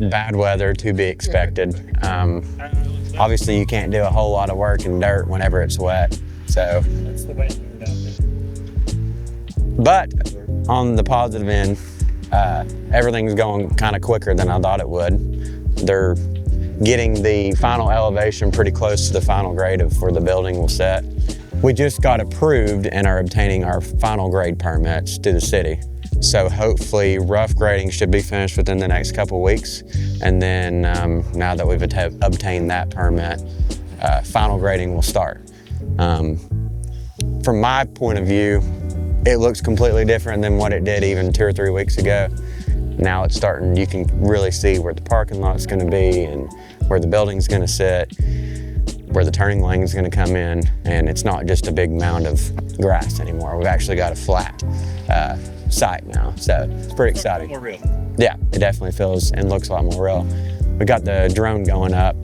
Bad weather to be expected. Obviously you can't do a whole lot of work in dirt whenever it's wet, so. That's the way to do it out there. But on the positive end, everything's going kind of quicker than I thought it would. They're getting the final elevation pretty close to the final grade of where the building will set. We just got approved and are obtaining our final grade permits to the city. So hopefully rough grading should be finished within the next couple weeks. And then now that we've obtained that permit, final grading will start. From my point of view, it looks completely different than what it did even 2 or 3 weeks ago. Now it's starting, you can really see where the parking lot's gonna be and where the building's gonna sit, where the turning lane is gonna come in, and it's not just a big mound of grass anymore. We've actually got a flat site now, so it's pretty exciting. More real. Yeah, it definitely feels and looks a lot more real. We got the drone going up.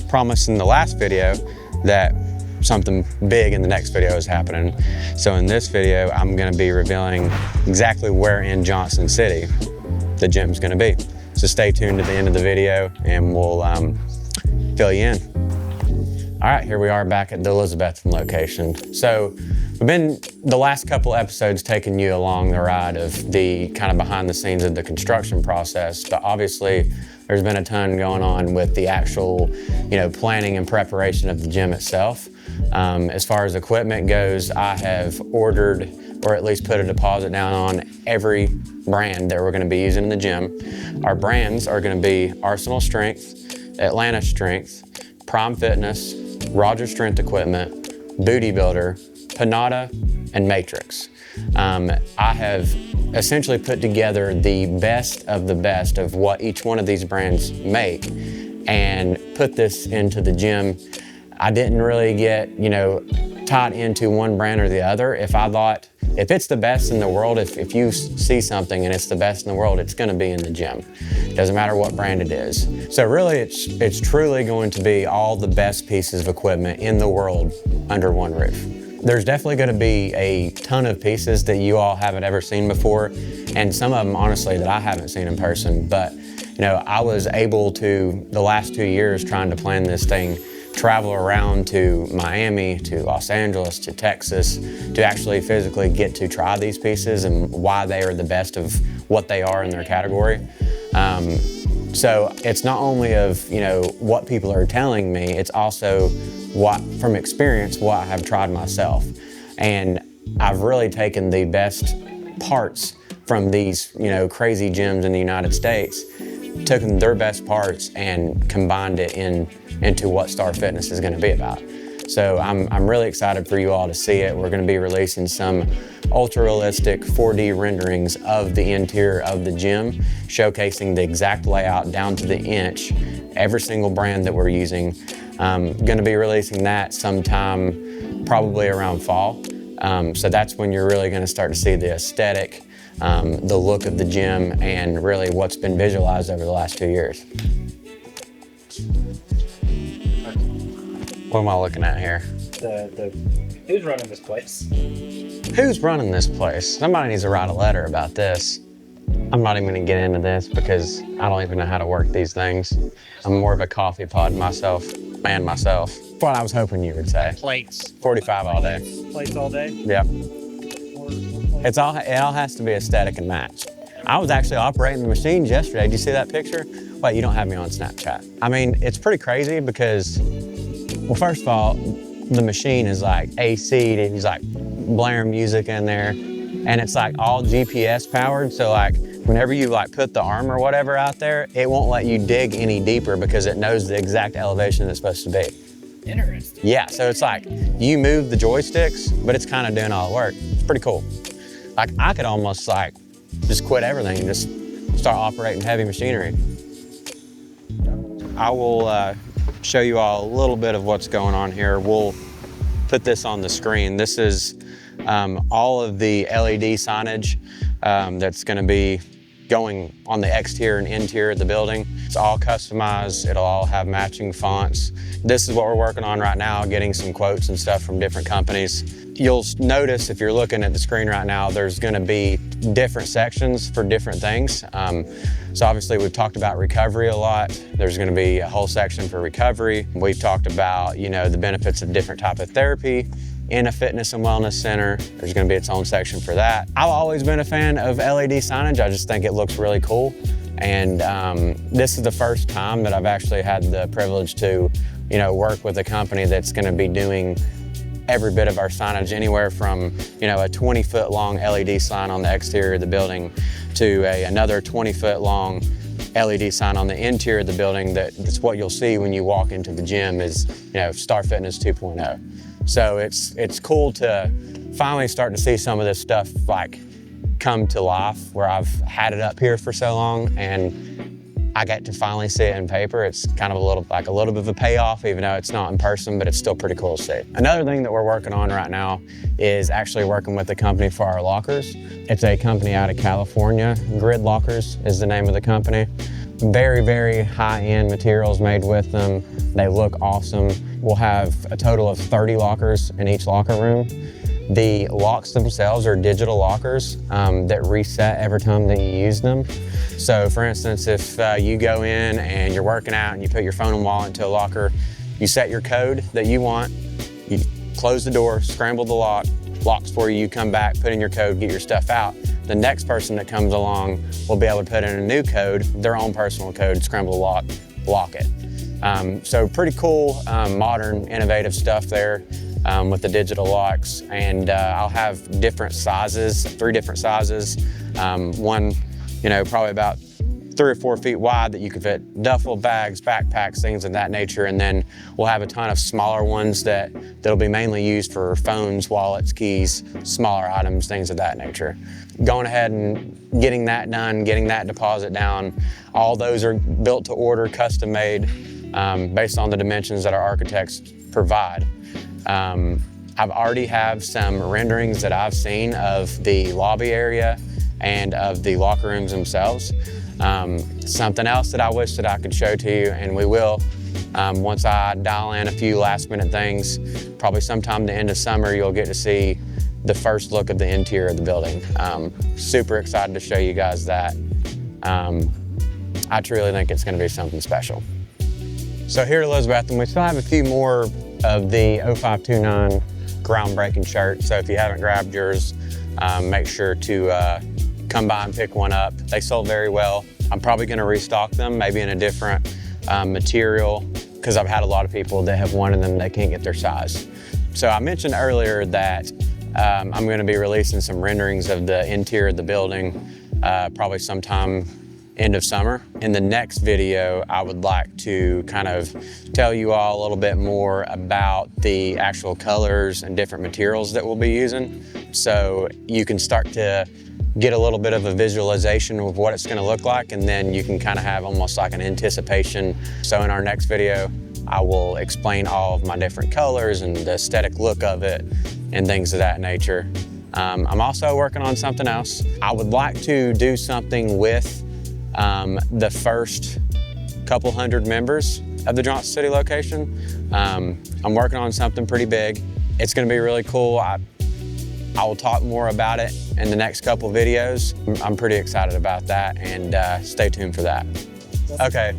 Promised in the last video that something big in the next video is happening. So in this video, I'm gonna be revealing exactly where in Johnson City the gym's gonna be. So stay tuned to the end of the video and we'll fill you in. All right, here we are back at the Elizabethton location. So we've been, the last couple episodes, taking you along the ride of the kind of behind the scenes of the construction process, but obviously there's been a ton going on with the actual, planning and preparation of the gym itself. As far as equipment goes, I have ordered, or at least put a deposit down on every brand that we're gonna be using in the gym. Our brands are gonna be Arsenal Strength, Atlanta Strength, Prime Fitness, Rogers Strength Equipment, Booty Builder, Panada, and Matrix. I have essentially put together the best of what each one of these brands make and put this into the gym. I didn't really get, tied into one brand or the other. If I thought, if it's the best in the world, if you see something and it's the best in the world, it's gonna be in the gym. Doesn't matter what brand it is. So really, it's truly going to be all the best pieces of equipment in the world under one roof. There's definitely gonna be a ton of pieces that you all haven't ever seen before, and some of them, honestly, that I haven't seen in person. But, I was able to, the last 2 years trying to plan this thing, travel around to Miami, to Los Angeles, to Texas, to actually physically get to try these pieces and why they are the best of what they are in their category. So it's not only of, what people are telling me, it's also what, from experience, what I have tried myself. And I've really taken the best parts from these, crazy gyms in the United States, taken their best parts and combined it into what Star Fitness is gonna be about. So I'm really excited for you all to see it. We're gonna be releasing some ultra realistic 4D renderings of the interior of the gym, showcasing the exact layout down to the inch, every single brand that we're using. Gonna be releasing that sometime probably around fall. So that's when you're really gonna start to see the aesthetic, the look of the gym, and really what's been visualized over the last 2 years. What am I looking at here? Who's running this place? Who's running this place? Somebody needs to write a letter about this. I'm not even gonna get into this because I don't even know how to work these things. I'm more of a coffee pod myself. What I was hoping you would say. Plates. 45 all day. Plates all day? Yep. It all has to be aesthetic and matched. I was actually operating the machines yesterday. Did you see that picture? Wait, you don't have me on Snapchat. I mean, it's pretty crazy because, well, first of all, the machine is like AC'd and he's like blaring music in there, and it's like all GPS powered. So like whenever you like put the arm or whatever out there, it won't let you dig any deeper because it knows the exact elevation it's supposed to be. Interesting. Yeah, so it's like you move the joysticks, but it's kind of doing all the work. It's pretty cool. Like I could almost like just quit everything and just start operating heavy machinery. I will show you all a little bit of what's going on here. We'll put this on the screen. This is all of the LED signage that's gonna be going on the exterior and interior of the building. It's all customized. It'll all have matching fonts. This is what we're working on right now, getting some quotes and stuff from different companies. You'll notice if you're looking at the screen right now, there's gonna be different sections for different things. So obviously we've talked about recovery a lot. There's gonna be a whole section for recovery. We've talked about, the benefits of different type of therapy in a fitness and wellness center. There's gonna be its own section for that. I've always been a fan of LED signage. I just think it looks really cool. And this is the first time that I've actually had the privilege to, work with a company that's gonna be doing every bit of our signage, anywhere from, a 20-foot long LED sign on the exterior of the building to another 20-foot long LED sign on the interior of the building. That's what you'll see when you walk into the gym is, Star Fitness 2.0. So it's cool to finally start to see some of this stuff come to life, where I've had it up here for so long and I get to finally see it in paper. It's kind of a little bit of a payoff, even though it's not in person, but it's still pretty cool to see. Another thing that we're working on right now is actually working with a company for our lockers. It's a company out of California. Grid Lockers is the name of the company. Very, very high-end materials made with them. They look awesome. We'll have a total of 30 lockers in each locker room. The locks themselves are digital lockers that reset every time that you use them. So for instance, if you go in and you're working out and you put your phone and wallet into a locker, you set your code that you want, you close the door, scramble the lock, locks for you, you come back, put in your code, get your stuff out. The next person that comes along will be able to put in a new code, their own personal code, scramble the lock, lock it. So pretty cool, modern, innovative stuff there. With the digital locks, and I'll have different sizes, 3 different sizes. One, probably about 3 or 4 feet wide that you could fit duffel bags, backpacks, things of that nature. And then we'll have a ton of smaller ones that'll be mainly used for phones, wallets, keys, smaller items, things of that nature. Going ahead and getting that done, getting that deposit down. All those are built to order, custom made, based on the dimensions that our architects provide. I've already have some renderings that I've seen of the lobby area and of the locker rooms themselves. Something else that I wish that I could show to you, and we will, once I dial in a few last minute things, probably sometime the end of summer, you'll get to see the first look of the interior of the building. Super excited to show you guys that. I truly think it's gonna be something special. So here at Elizabeth, and we still have a few more of the 0529 groundbreaking shirts. So if you haven't grabbed yours, make sure to come by and pick one up. They sold very well. I'm probably gonna restock them, maybe in a different material, because I've had a lot of people that have wanted them, they can't get their size. So I mentioned earlier that I'm gonna be releasing some renderings of the interior of the building, probably sometime end of summer. In the next video, I would like to kind of tell you all a little bit more about the actual colors and different materials that we'll be using. So you can start to get a little bit of a visualization of what it's gonna look like, and then you can kind of have almost like an anticipation. So in our next video, I will explain all of my different colors and the aesthetic look of it and things of that nature. I'm also working on something else. I would like to do something with the first couple hundred members of the Johnson City location. I'm working on something pretty big. It's gonna be really cool. I will talk more about it in the next couple videos. I'm pretty excited about that, and stay tuned for that. Okay,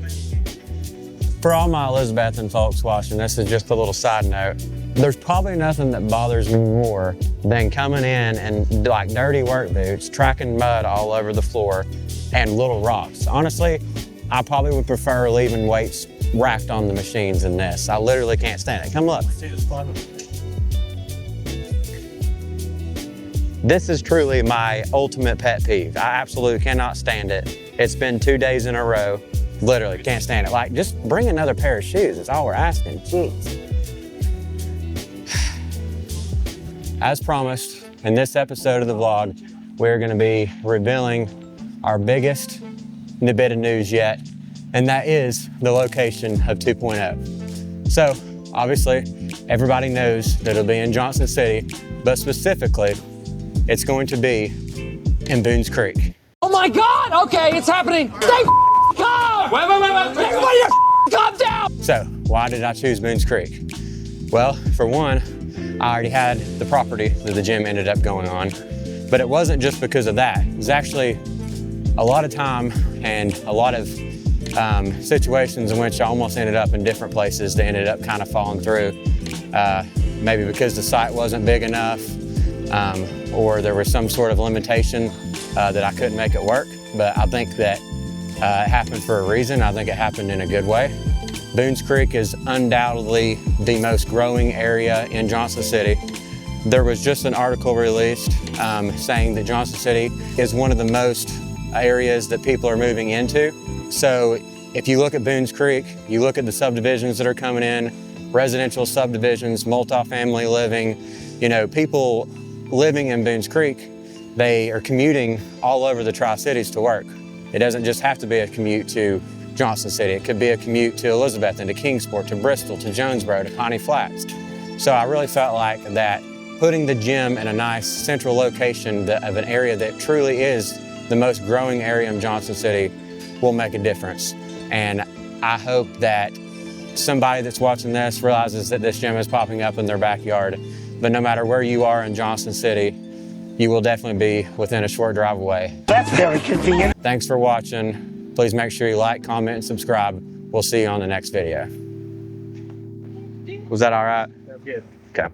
for all my Elizabethan folks watching, this is just a little side note. There's probably nothing that bothers me more than coming in and like dirty work boots, tracking mud all over the floor, and little rocks. Honestly, I probably would prefer leaving weights racked on the machines than this. I literally can't stand it. Come look. This is truly my ultimate pet peeve. I absolutely cannot stand it. It's been 2 days in a row. Literally can't stand it. Like, just bring another pair of shoes. That's all we're asking. Jeez. As promised, in this episode of the vlog, we're gonna be revealing our biggest bit of news yet, and that is the location of 2.0. So obviously everybody knows that it'll be in Johnson City, but specifically it's going to be in Boones Creek. Oh my my God! Okay, it's happening. Stay calm! Wait. Everybody calm down! So, why did I choose Boones Creek? Well, for one, I already had the property that the gym ended up going on, but it wasn't just because of that. It was actually a lot of time and a lot of situations in which I almost ended up in different places that ended up kind of falling through. Maybe because the site wasn't big enough, or there was some sort of limitation that I couldn't make it work. But I think that it happened for a reason. I think it happened in a good way. Boones Creek is undoubtedly the most growing area in Johnson City. There was just an article released saying that Johnson City is one of the most areas that people are moving into. So if you look at Boones Creek, you look at the subdivisions that are coming in, residential subdivisions, multifamily living, you know, people living in Boones Creek, they are commuting all over the Tri-Cities to work. It doesn't just have to be a commute to Johnson City. It could be a commute to Elizabeth and to Kingsport, to Bristol, to Jonesboro, to Piney Flats. So I really felt like that putting the gym in a nice central location of an area that truly is the most growing area in Johnson City will make a difference. And I hope that somebody that's watching this realizes that this gym is popping up in their backyard. But no matter where you are in Johnson City, you will definitely be within a short drive away. That's very convenient. Thanks for watching. Please make sure you like, comment, and subscribe. We'll see you on the next video. Was that all right? That's good. Okay.